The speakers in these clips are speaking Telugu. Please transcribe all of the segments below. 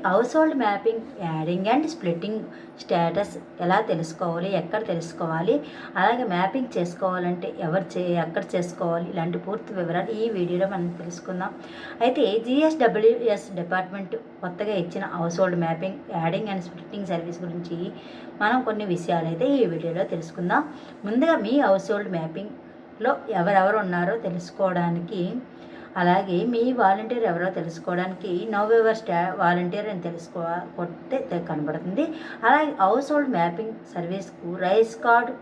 House hold mapping adding and splitting status ఎలా తెలుసుకోవాలి, ఎక్కడ తెలుసుకోవాలి, అలాగే మ్యాపింగ్ చేసుకోవాలంటే ఎక్కడ చేసుకోవాలి, ఇలాంటి పూర్తి వివరాలు ఈ వీడియోలో మనం తెలుసుకుందాం. అయితే GSWS డిపార్ట్మెంట్ కొత్తగా ఇచ్చిన house hold mapping adding and splitting service గురించి మనం కొన్ని విషయాలు అయితే ఈ వీడియోలో తెలుసుకుందాం. ముందుగా మీ హౌస్ హోల్డ్ మ్యాపింగ్లో ఎవరెవరు ఉన్నారో తెలుసుకోవడానికి, అలాగే మీ వాలంటీర్ ఎవరో తెలుసుకోవడానికి నౌ యువర్ వాలంటీర్ అని కొడితే కనబడుతుంది. అలాగే హౌస్ హోల్డ్ మ్యాపింగ్ సర్వీస్కు రైస్ కార్డు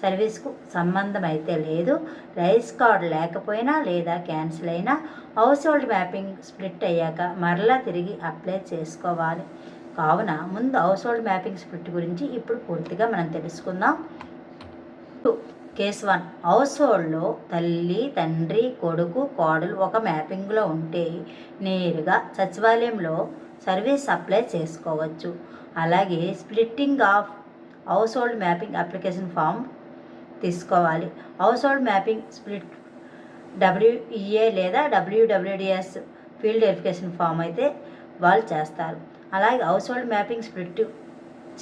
సర్వీస్కు సంబంధం అయితే లేదు. రైస్ కార్డ్ లేకపోయినా లేదా క్యాన్సిల్ అయినా హౌస్ హోల్డ్ మ్యాపింగ్ స్ప్లిట్ అయ్యాక మరలా తిరిగి అప్లై చేసుకోవాలి. కావున ముందు హౌస్ హోల్డ్ మ్యాపింగ్ స్ప్లిట్ గురించి ఇప్పుడు పూర్తిగా మనం తెలుసుకుందాం. కేస్ 1, హౌస్ హోల్డ్లో తల్లి, తండ్రి, కొడుకు, కోడలు ఒక మ్యాపింగ్లో ఉంటే నేరుగా సచివాలయంలో సర్వీస్ అప్లై చేసుకోవచ్చు. అలాగే splitting of household mapping application form తీసుకోవాలి. Household mapping split WEA లేదా WWDS ఫీల్డ్ వెరిఫికేషన్ ఫామ్ అయితే వాళ్ళు చేస్తారు. అలాగే హౌస్ హోల్డ్ మ్యాపింగ్ స్ప్లిట్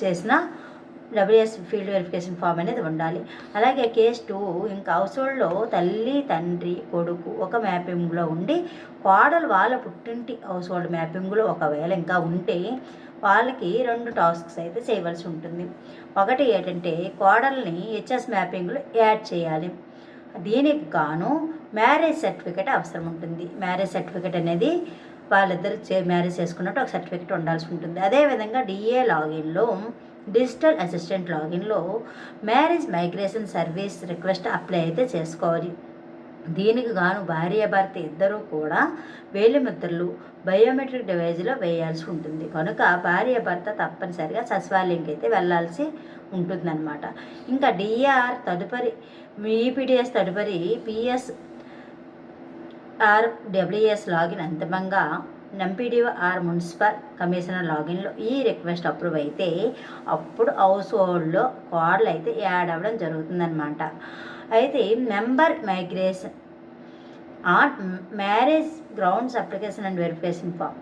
చేసిన WS ఫీల్డ్ వెరిఫికేషన్ ఫామ్ అనేది ఉండాలి. అలాగే కేస్ 2, ఇంకా హౌస్ హోల్డ్లో తల్లి, తండ్రి, కొడుకు ఒక మ్యాపింగ్లో ఉండి కోడలు వాళ్ళ పుట్టింటి హౌస్ హోల్డ్ మ్యాపింగ్లో ఒకవేళ ఇంకా ఉంటే వాళ్ళకి 2 టాస్క్స్ అయితే చేయవలసి ఉంటుంది. ఒకటి ఏంటంటే కోడల్ని HS మ్యాపింగ్లో యాడ్ చేయాలి. దీనికి గాను మ్యారేజ్ సర్టిఫికేట్ అవసరం ఉంటుంది. మ్యారేజ్ సర్టిఫికేట్ అనేది వాళ్ళిద్దరు మ్యారేజ్ చేసుకున్నట్టు ఒక సర్టిఫికేట్ ఉండాల్సి ఉంటుంది. అదేవిధంగా DA లాగిన్లో డిజిటల్ అసిస్టెంట్ లాగిన్లో marriage migration service request apply అయితే చేసుకోవాలి. దీనికి గాను భార్యాభర్త ఇద్దరూ కూడా వేలిముద్రలు బయోమెట్రిక్ డివైజ్లో వేయాల్సి ఉంటుంది. కనుక భార్యాభర్త తప్పనిసరిగా సచివాలయంకి అయితే వెళ్ళాల్సి ఉంటుందన్నమాట. ఇంకా DR తదుపరి EPDS తదుపరి PSRWS లాగిన్ అంతిమంగా MPDO మున్సిపల్ కమిషనర్ లాగిన్లో ఈ రిక్వెస్ట్ అప్రూవ్ అయితే అప్పుడు హౌస్ హోల్డ్లో కోడలు అయితే యాడ్ అవ్వడం జరుగుతుందన్నమాట. అయితే member migration on marriage grounds application and verification form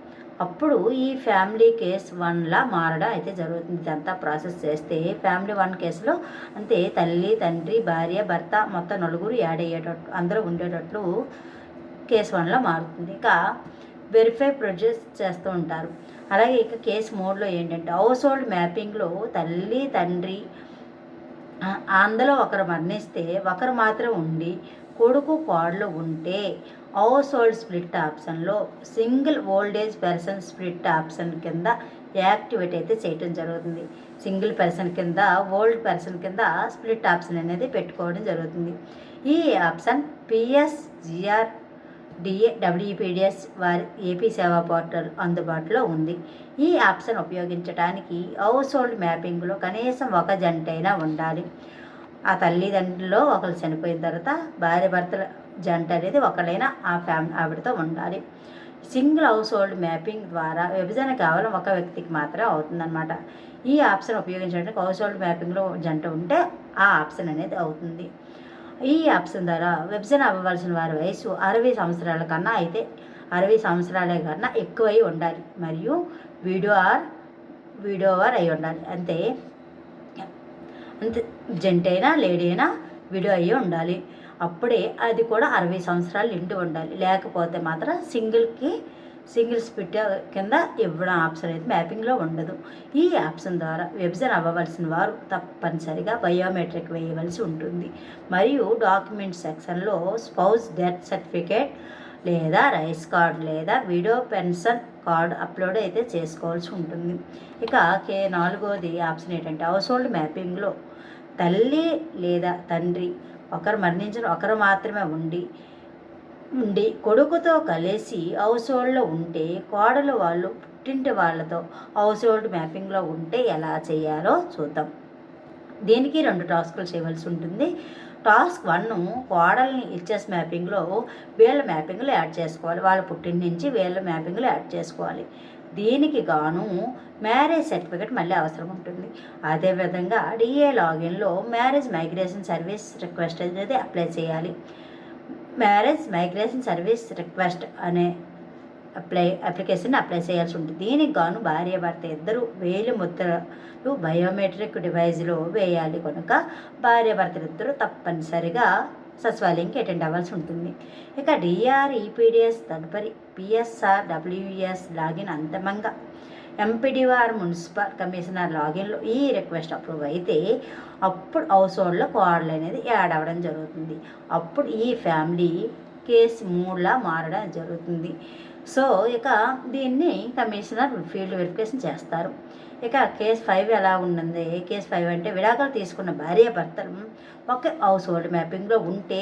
అప్పుడు ఈ ఫ్యామిలీ కేస్ 1లా మారడం అయితే జరుగుతుంది. ఇదంతా ప్రాసెస్ చేస్తే ఫ్యామిలీ 1 కేసులో అంతే తల్లి, తండ్రి, భార్య, భర్త మొత్తం 4 యాడ్ అయ్యేటట్టు అందరూ ఉండేటట్లు కేస్ 1లో మారుతుంది. ఇక వెరిఫై ప్రొడ్యూస్ చేస్తూ ఉంటారు. అలాగే ఇక కేస్ 3లో ఏంటంటే హౌస్ హోల్డ్ మ్యాపింగ్లో తల్లి, తండ్రి అందులో ఒకరు మరణిస్తే ఒకరు మాత్రం ఉండి కొడుకు, కోడలు ఉంటే హౌస్ హోల్డ్ స్ప్లిట్ ఆప్షన్లో single old age person split option కింద యాక్టివేట్ అయితే చేయడం జరుగుతుంది. సింగిల్ పర్సన్ కింద ఓల్డ్ పర్సన్ కింద స్ప్లిట్ ఆప్షన్ అనేది పెట్టుకోవడం జరుగుతుంది. ఈ ఆప్షన్ PSGR WPDS వారి AP సేవా పోర్టల్ అందుబాటులో ఉంది. ఈ ఆప్షన్ ఉపయోగించడానికి హౌస్ హోల్డ్ మ్యాపింగ్లో కనీసం ఒక జంట అయినా ఉండాలి. ఆ తల్లిదండ్రులలో ఒకరు చనిపోయిన తర్వాత భార్య భర్తల జంట అనేది ఒకరైనా ఆవిడతో ఉండాలి. సింగిల్ హౌస్ హోల్డ్ మ్యాపింగ్ ద్వారా విభజన కేవలం ఒక వ్యక్తికి మాత్రమే అవుతుందన్నమాట. ఈ ఆప్షన్ ఉపయోగించడానికి హౌస్ హోల్డ్ మ్యాపింగ్లో జంట ఉంటే ఆ ఆప్షన్ అనేది అవుతుంది. ఈ ఆప్షన్ ద్వారా విభజన అవ్వవలసిన వారి వయసు 60 సంవత్సరాల కన్నా అయితే 60 సంవత్సరాలే కన్నా ఎక్కువై ఉండాలి మరియు వీడియోవర్ అయి ఉండాలి. అంతే జంట అయినా లేడీ అయినా వీడియో అయ్యి ఉండాలి. అప్పుడే అది కూడా 60 సంవత్సరాలు నిండి ఉండాలి. లేకపోతే మాత్రం సింగిల్ స్ప్లిట్ కింద ఇవ్వడం ఆప్షన్ అయితే మ్యాపింగ్లో ఉండదు. ఈ ఆప్షన్ ద్వారా విభజన అవ్వవలసిన వారు తప్పనిసరిగా బయోమెట్రిక్ వేయవలసి ఉంటుంది మరియు డాక్యుమెంట్ సెక్షన్లో స్పౌస్ డెత్ సర్టిఫికేట్ లేదా రైస్ కార్డ్ లేదా వీడియో పెన్షన్ కార్డు అప్లోడ్ అయితే చేసుకోవాల్సి ఉంటుంది. ఇక 4వది ఆప్షన్ ఏంటంటే హౌస్ హోల్డ్ మ్యాపింగ్లో తల్లి లేదా తండ్రి ఒకరు మరణించిన ఒకరు మాత్రమే ఉండి కొడుకుతో కలిసి హౌస్ హోల్డ్లో ఉంటే కోడలు వాళ్ళు పుట్టింటి వాళ్ళతో హౌస్ హోల్డ్ మ్యాపింగ్లో ఉంటే ఎలా చేయాలో చూద్దాం. దీనికి 2 టాస్కులు చేయవలసి ఉంటుంది. టాస్క్ 1, కోడల్ని HS మ్యాపింగ్లో వీళ్ళ మ్యాపింగ్లో యాడ్ చేసుకోవాలి. వాళ్ళ పుట్టింటి నుంచి వీళ్ళ మ్యాపింగ్లో యాడ్ చేసుకోవాలి. దీనికి గాను మ్యారేజ్ సర్టిఫికేట్ మళ్ళీ అవసరం ఉంటుంది. అదేవిధంగా DA లాగిన్లో మ్యారేజ్ మైగ్రేషన్ సర్వీస్ రిక్వెస్ట్ అనేది అప్లై చేయాలి. మ్యారేజ్ మైగ్రేషన్ సర్వీస్ రిక్వెస్ట్ అనే అప్లికేషన్ అప్లై చేయాల్సి ఉంటుంది. దీనికి గాను భార్యాభర్త ఇద్దరు వేలి ముద్రలు బయోమెట్రిక్ డివైజ్లో వేయాలి కనుక భార్యాభర్తలు ఇద్దరు తప్పనిసరిగా సచివాలయంకి అటెండ్ అవ్వాల్సి ఉంటుంది. ఇక డిఆర్ఈపీడిఎస్ తదుపరి పిఎస్ఆర్ డబ్ల్యూఎస్ లాగిన్ అంతిమంగా ఎంపీడీఓఆర్ మున్సిపల్ కమిషనర్ లాగిన్లో ఈ రిక్వెస్ట్ అప్రూవ్ అయితే అప్పుడు హౌస్ హోల్డ్లో కోడలు అనేది యాడ్ అవ్వడం జరుగుతుంది. అప్పుడు ఈ ఫ్యామిలీ కేసు 3లా మారడం జరుగుతుంది. సో ఇక దీన్ని కమిషనర్ ఫీల్డ్ వెరిఫికేషన్ చేస్తారు. ఇక కేసు 5 ఎలా ఉన్నది? కేసు 5 అంటే విడాకులు తీసుకున్న భార్యాభర్తలు ఒకే హౌస్ హోల్డ్ మ్యాపింగ్లో ఉంటే,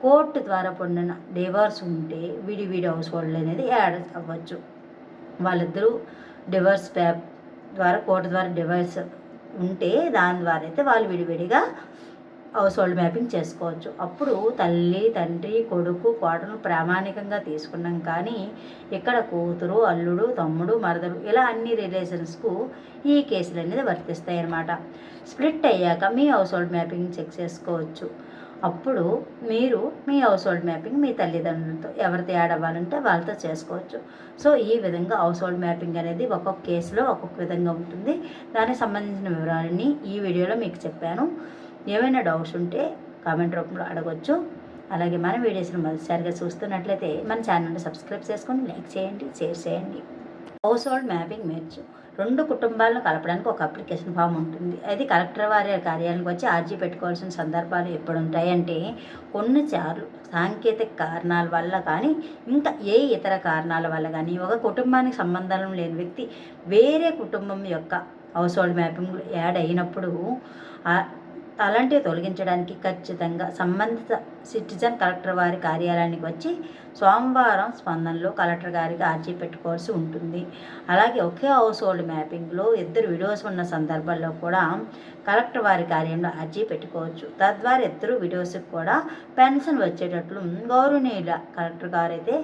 కోర్టు ద్వారా పొందిన డివోర్స్ ఉంటే విడివిడి హౌస్ హోల్డ్ అనేది యాడ్ అవ్వచ్చు. వాళ్ళిద్దరూ డివోర్స్ ద్వారా కోర్టు ద్వారా డివోర్స్ ఉంటే దాని ద్వారా అయితే వాళ్ళు విడివిడిగా హౌస్ హోల్డ్ మ్యాపింగ్ చేసుకోవచ్చు. అప్పుడు తల్లి, తండ్రి, కొడుకు, కోడలు ప్రామాణికంగా తీసుకున్నాం. కానీ ఇక్కడ కూతురు, అల్లుడు, తమ్ముడు, మరదలు ఇలా అన్ని రిలేషన్స్కు ఈ కేసులు అనేది వర్తిస్తాయి అన్నమాట. స్ప్లిట్ అయ్యాక మీ హౌస్ హోల్డ్ మ్యాపింగ్ చెక్ చేసుకోవచ్చు. అప్పుడు మీరు మీ హౌస్ హోల్డ్ మ్యాపింగ్ మీ తల్లిదండ్రులతో ఎవరితో యాడ్ అవ్వాలంటే వాళ్ళతో చేసుకోవచ్చు. సో ఈ విధంగా హౌస్ హోల్డ్ మ్యాపింగ్ అనేది ఒక్కొక్క కేసులో ఒక్కొక్క విధంగా ఉంటుంది. దానికి సంబంధించిన వివరాలని ఈ వీడియోలో మీకు చెప్పాను. ఏమైనా డౌట్స్ ఉంటే కామెంట్ రూపంలో అడగవచ్చు. అలాగే మన వీడియోస్ని మొదటిసారిగా చూస్తున్నట్లయితే మన ఛానల్ని సబ్స్క్రైబ్ చేసుకొని లైక్ చేయండి, షేర్ చేయండి. హౌస్ హోల్డ్ మ్యాపింగ్ మెర్జ్ 2 కుటుంబాలను కలపడానికి ఒక అప్లికేషన్ ఫామ్ ఉంటుంది. అది కలెక్టర్ వారి కార్యాలయానికి వచ్చి అర్జీ పెట్టుకోవాల్సిన సందర్భాలు ఎప్పుడు ఉంటాయంటే, కొన్నిసార్లు సాంకేతిక కారణాల వల్ల కానీ ఇంకా ఏ ఇతర కారణాల వల్ల కానీ ఒక కుటుంబానికి సంబంధం లేని వ్యక్తి వేరే కుటుంబం యొక్క హౌస్ హోల్డ్ మ్యాపింగ్ యాడ్ అయినప్పుడు అలాంటివి తొలగించడానికి ఖచ్చితంగా సంబంధిత సిటిజన్ కలెక్టర్ వారి కార్యాలయానికి వచ్చి సోమవారం స్పందనలో కలెక్టర్ గారికి అర్జీ పెట్టుకోవాల్సి ఉంటుంది. అలాగే ఒకే హౌస్ హోల్డ్ మ్యాపింగ్లో ఇద్దరు విడోస్ ఉన్న సందర్భాల్లో కూడా కలెక్టర్ వారి కార్యంలో అర్జీ పెట్టుకోవచ్చు. తద్వారా ఇద్దరు విడోస్కి కూడా పెన్షన్ వచ్చేటట్లు గౌరవనీయుల కలెక్టర్ గారు అయితే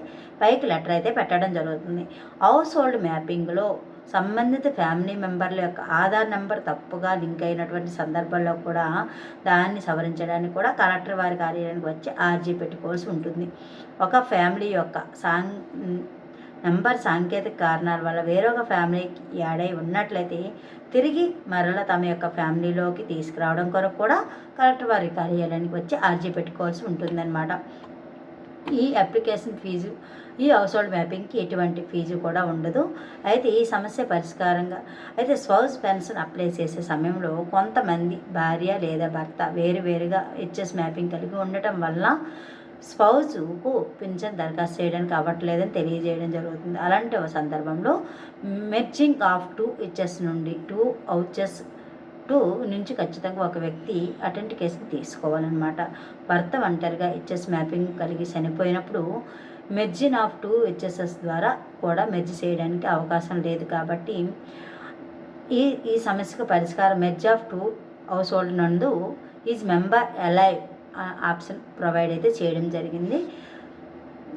పైకి లెటర్ అయితే పెట్టడం జరుగుతుంది. హౌస్ హోల్డ్ మ్యాపింగ్లో సంబంధిత ఫ్యామిలీ మెంబర్ల యొక్క ఆధార్ నెంబర్ తప్పుగా లింక్ అయినటువంటి సందర్భాల్లో కూడా దాన్ని సవరించడానికి కూడా కలెక్టర్ వారి కార్యాలయానికి వచ్చి అర్జీ పెట్టుకోవాల్సి ఉంటుంది. ఒక ఫ్యామిలీ యొక్క నెంబర్ సాంకేతిక కారణాల వల్ల వేరొక ఫ్యామిలీకి యాడ్ అయి ఉన్నట్లయితే తిరిగి మరలా తమ యొక్క ఫ్యామిలీలోకి తీసుకురావడం కొరకు కూడా కలెక్టర్ వారి కార్యాలయానికి వచ్చి అర్జీ పెట్టుకోవాల్సి ఉంటుందన్నమాట. ఈ అప్లికేషన్ ఫీజు ఈ హౌస్ హోల్డ్ మ్యాపింగ్కి ఎటువంటి ఫీజు కూడా ఉండదు. అయితే ఈ సమస్య పరిష్కారంగా అయితే స్పౌస్ పెన్షన్ అప్లై చేసే సమయంలో కొంతమంది భార్య లేదా భర్త వేరువేరుగా హెచ్ఎస్ మ్యాపింగ్ కలిగి ఉండటం వల్ల స్పౌజ్కు పింఛన్ దరఖాస్తు చేయడానికి అవ్వట్లేదని తెలియజేయడం జరుగుతుంది. అలాంటి సందర్భంలో మెర్జింగ్ ఆఫ్ 2 హెచ్ఎస్ నుండి 2 హౌచెస్ 2 నుంచి ఖచ్చితంగా ఒక వ్యక్తి అటెంటికేషన్ తీసుకోవాలన్నమాట. భర్త ఒంటరిగా హెచ్ఎస్ మ్యాపింగ్ కలిగి చనిపోయినప్పుడు మెర్జిన్ ఆఫ్ 2 హెచ్ఎస్ఎస్ ద్వారా కూడా మెర్జ్ చేయడానికి అవకాశం లేదు. కాబట్టి ఈ సమస్యకు పరిష్కారం మెర్జ్ ఆఫ్ 2 హౌస్ హోల్డ్ నందు is member alive option provide అయితే చేయడం జరిగింది.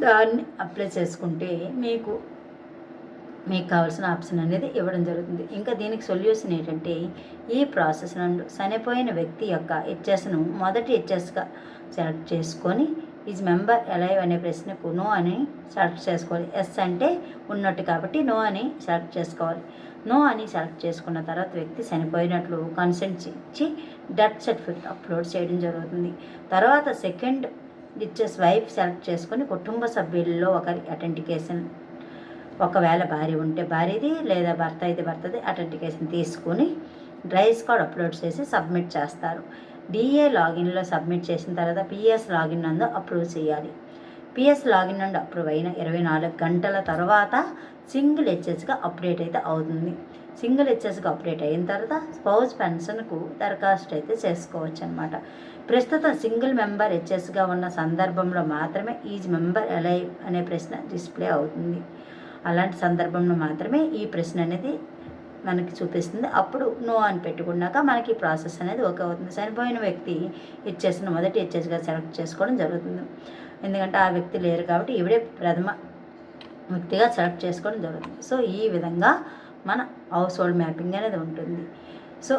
దాన్ని అప్లై చేసుకుంటే మీకు కావాల్సిన ఆప్షన్ అనేది ఇవ్వడం జరుగుతుంది. ఇంకా దీనికి సొల్యూషన్ ఏంటంటే, ఈ ప్రాసెస్ నందు చనిపోయిన వ్యక్తి యొక్క హెచ్ఎస్ను మొదటి హెచ్ఎస్గా సెలెక్ట్ చేసుకొని ఈజ్ మెంబర్ అలైవ్ అనే ప్రశ్నకు నో అని సెలెక్ట్ చేసుకోవాలి. ఎస్ అంటే ఉన్నట్టు కాబట్టి నో అని సెలెక్ట్ చేసుకోవాలి. నో అని సెలెక్ట్ చేసుకున్న తర్వాత వ్యక్తి చనిపోయినట్లు కన్సెంట్ ఇచ్చి డెత్ సర్టిఫికేట్ అప్లోడ్ చేయడం జరుగుతుంది. తర్వాత సెకండ్ హెచ్ఎస్ వైఫ్ సెలెక్ట్ చేసుకొని కుటుంబ సభ్యుల్లో ఒకరి అటెంటికేషన్, ఒకవేళ భార్య ఉంటే భార్యది లేదా భర్త అయితే భర్తది అటెంటికేషన్ తీసుకొని డ్రైస్ కార్డ్ అప్లోడ్ చేసి సబ్మిట్ చేస్తారు. డిఏ లాగిన్లో సబ్మిట్ చేసిన తర్వాత పిఎస్ లాగిన్ నందు అప్రూవ్ చేయాలి. పిఎస్ లాగిన్ నుండి అప్రూవ్ అయిన 24 గంటల తర్వాత సింగిల్ హెచ్ఎస్గా అప్డేట్ అయితే అవుతుంది. సింగిల్ హెచ్ఎస్గా అప్డేట్ అయిన తర్వాత స్పౌస్ పెన్షన్కు దరఖాస్తు అయితే చేసుకోవచ్చు అనమాట. ప్రస్తుతం సింగిల్ మెంబర్ హెచ్ఎస్గా ఉన్న సందర్భంలో మాత్రమే ఈజ్ మెంబర్ అలైవ్ అనే ప్రశ్న డిస్ప్లే అవుతుంది. అలాంటి సందర్భంలో మాత్రమే ఈ ప్రశ్న అనేది మనకి చూపిస్తుంది. అప్పుడు నో అని పెట్టుకున్నాక మనకి ఈ ప్రాసెస్ అనేది ఓకే అవుతుంది. చనిపోయిన వ్యక్తి హెచ్ఎస్ను మొదటి హెచ్ఎస్గా సెలెక్ట్ చేసుకోవడం జరుగుతుంది. ఎందుకంటే ఆ వ్యక్తి లేరు కాబట్టి ఈవిడే ప్రథమ వ్యక్తిగా సెలెక్ట్ చేసుకోవడం జరుగుతుంది. సో ఈ విధంగా మన హౌస్ హోల్డ్ మ్యాపింగ్ అనేది ఉంటుంది. సో